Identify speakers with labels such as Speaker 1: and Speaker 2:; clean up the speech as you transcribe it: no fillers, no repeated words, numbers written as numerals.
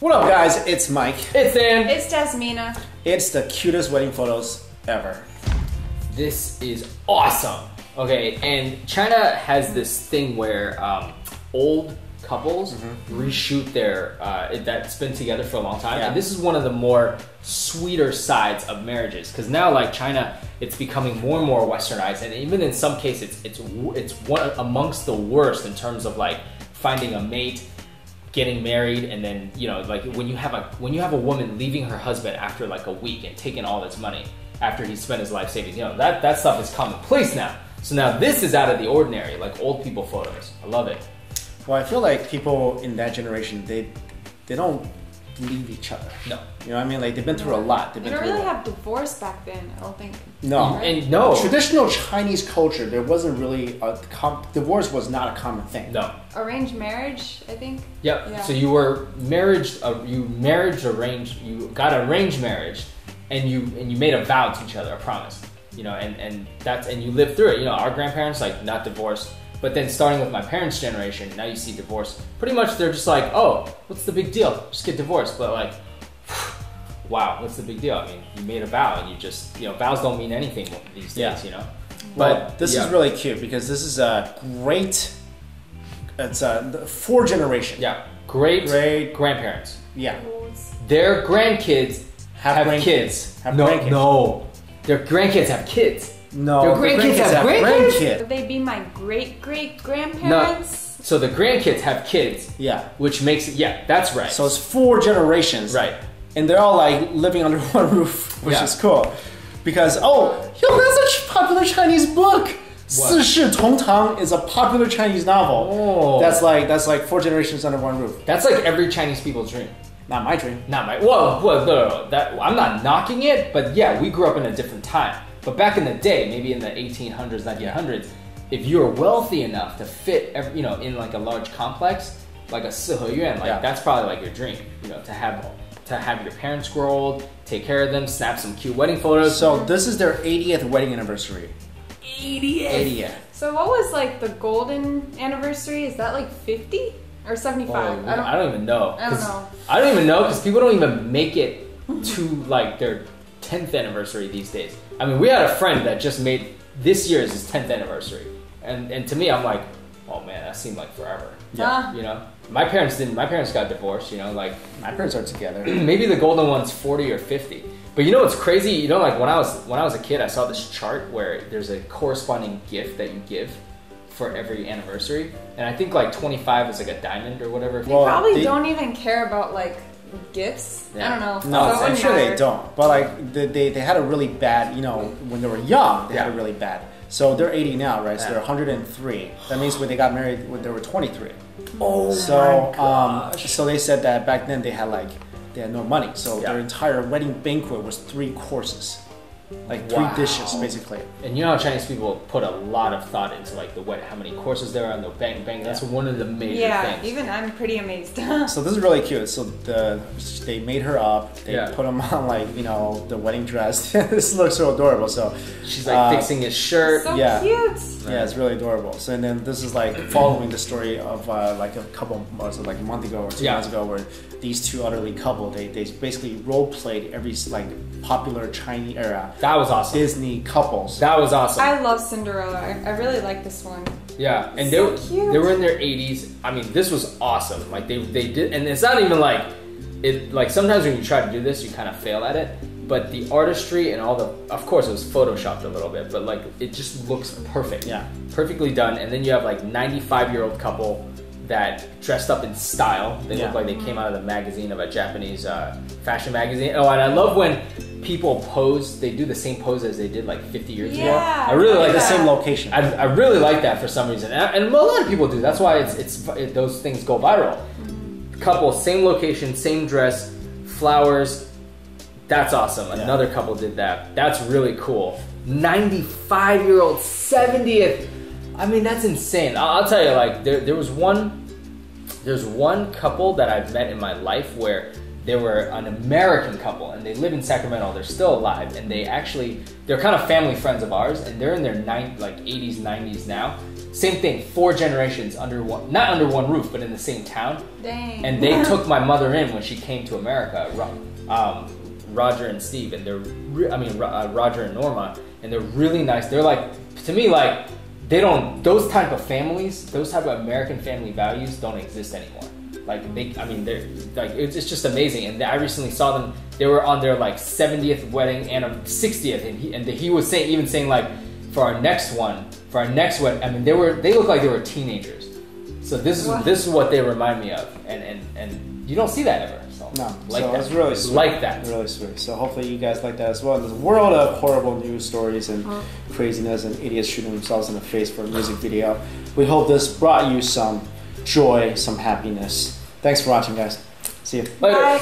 Speaker 1: What up, guys? It's Mike.
Speaker 2: It's Dan.
Speaker 3: It's Jasmina.
Speaker 1: It's the cutest wedding photos ever.
Speaker 2: This is awesome. Okay, and China has this thing where old couples reshoot their that's been together for a long time, and this is one of the more sweeter sides of marriages, because now, like, China, it's becoming more and more westernized, and even in some cases it's one amongst the worst in terms of like finding a mate, getting married, and then, you know, like when you have a woman leaving her husband after like a week and taking all his money after he spent his life savings, you know, that stuff is commonplace now. So now this is out of the ordinary, like old people photos. I love it.
Speaker 1: Well, I feel like people in that generation, they don't leave each other.
Speaker 2: No.
Speaker 1: You know what I mean? Like, they've been through a lot.
Speaker 3: You don't really have divorce back then, I don't think.
Speaker 1: No.
Speaker 3: Right?
Speaker 2: And no.
Speaker 1: Traditional Chinese culture, there wasn't really divorce was not a common thing.
Speaker 2: No.
Speaker 3: Arranged marriage, I think.
Speaker 2: Yep.
Speaker 3: Yeah.
Speaker 2: So you were you got arranged marriage, and you made a vow to each other, a promise. You know, and you lived through it. You know, our grandparents, like, not divorced. But then starting with my parents' generation, now you see divorce. Pretty much they're just like, oh, what's the big deal? Just get divorced. But like, wow, what's the big deal? I mean, you made a vow, and you just, you know, vows don't mean anything these days, you know?
Speaker 1: But this is really cute, because this is a great, it's a 4 generations.
Speaker 2: Yeah, great grandparents.
Speaker 1: Yeah.
Speaker 2: Their grandkids have kids. No, their grandkids have kids.
Speaker 1: No,
Speaker 2: their grandkids have grandkids?
Speaker 3: Would they be my great-great-grandparents?
Speaker 2: No. So the grandkids have kids.
Speaker 1: Yeah.
Speaker 2: Which makes it, yeah, that's right.
Speaker 1: So it's 4 generations.
Speaker 2: Right.
Speaker 1: And they're all like living under one roof, which is cool. Because, that's a popular Chinese book. 四世同堂 is a popular Chinese novel.
Speaker 2: Oh.
Speaker 1: That's like 4 generations under one roof.
Speaker 2: That's like every Chinese people's dream.
Speaker 1: Not my dream.
Speaker 2: Not my, no. That, I'm not knocking it, but yeah, we grew up in a different time. But back in the day, maybe in the 1800s, 1900s, if you were wealthy enough to fit, you know, in like a large complex, like a 四合院, like that's probably like your dream, you know, to have your parents grow old, take care of them, snap some cute wedding photos.
Speaker 1: So this is their 80th wedding anniversary.
Speaker 2: 80th.
Speaker 3: So what was like the golden anniversary? Is that like 50 or 75?
Speaker 2: I don't even know.
Speaker 3: I don't know.
Speaker 2: I don't even know, because people don't even make it to like their 10th anniversary these days. I mean, we had a friend that just made this year's his 10th anniversary, and to me, I'm like, oh man, that seemed like forever.
Speaker 1: Yeah.
Speaker 2: You know, my parents didn't. My parents got divorced. You know, like
Speaker 1: my parents are together.
Speaker 2: Maybe the golden one's 40 or 50. But you know what's crazy? You know, like when I was a kid, I saw this chart where there's a corresponding gift that you give for every anniversary, and I think like 25 is like a diamond or whatever.
Speaker 3: They probably don't even care about like gifts.
Speaker 2: Yeah.
Speaker 3: I don't know.
Speaker 1: No, I'm sure they don't. But like they had a really bad, you know, when they were young, they had a really bad. So they're 80 now, right? So they're 103. That means when they got married, when they were 23.
Speaker 2: Oh
Speaker 1: so,
Speaker 2: my gosh.
Speaker 1: So they said that back then they had no money. So their entire wedding banquet was 3 courses. Like 3 dishes, basically.
Speaker 2: And you know how Chinese people put a lot of thought into like the wedding, how many courses there are, and the bang. That's one of the major things.
Speaker 3: Yeah, even I'm pretty amazed.
Speaker 1: So this is really cute. So they made her up. They put him on, like, you know, the wedding dress. This looks so adorable. So
Speaker 2: she's like fixing his shirt.
Speaker 3: So cute.
Speaker 1: Yeah, it's really adorable. So and then this is like following the story of like a couple months, like a month ago or 2 months ago, where these 2 elderly couple they basically role played every like popular Chinese era.
Speaker 2: That was awesome.
Speaker 1: Disney couples.
Speaker 2: That was awesome.
Speaker 3: I love Cinderella. I really like this one.
Speaker 2: Yeah, and
Speaker 3: so
Speaker 2: they were in their 80s. I mean, this was awesome. Like they did, and it's not even like it. Like sometimes when you try to do this, you kind of fail at it. But the artistry and all of course, it was photoshopped a little bit, but like it just looks perfect.
Speaker 1: Yeah,
Speaker 2: perfectly done. And then you have like 95-year-old couple that dressed up in style. They look like they came out of the magazine of a Japanese fashion magazine. Oh, and I love when people pose. They do the same pose as they did like 50 years ago.
Speaker 3: I
Speaker 2: really like
Speaker 1: the same location.
Speaker 2: I really like that for some reason, and a lot of people do. That's why those things go viral. Couple, same location, same dress, flowers. That's awesome. Another couple did that. That's really cool. 95-year-old 70th. I mean, that's insane. I'll tell you, like there's one couple that I've met in my life where they were an American couple, and they live in Sacramento. They're still alive, and they're kind of family friends of ours, and they're in their 80s, 90s now. Same thing, 4 generations under one, not under one roof, but in the same town.
Speaker 3: Dang.
Speaker 2: And they took my mother in when she came to America. Roger and Steve, and Roger and Norma, and they're really nice. They're like, to me, like, they don't, those type of families, those type of American family values don't exist anymore. Like, they're like, it's just amazing. And I recently saw them, they were on their like 70th wedding and 60th, and he was saying like, for our next wedding, I mean, they look like they were teenagers. So this is what they remind me of, and you don't see that ever. So
Speaker 1: no,
Speaker 2: like
Speaker 1: so
Speaker 2: that.
Speaker 1: it's really sweet.
Speaker 2: Like that.
Speaker 1: Really sweet. So hopefully you guys like that as well. In this world of horrible news stories and craziness and idiots shooting themselves in the face for a music video, we hope this brought you some joy, some happiness. Thanks for watching, guys. See you.
Speaker 2: Later.
Speaker 3: Bye.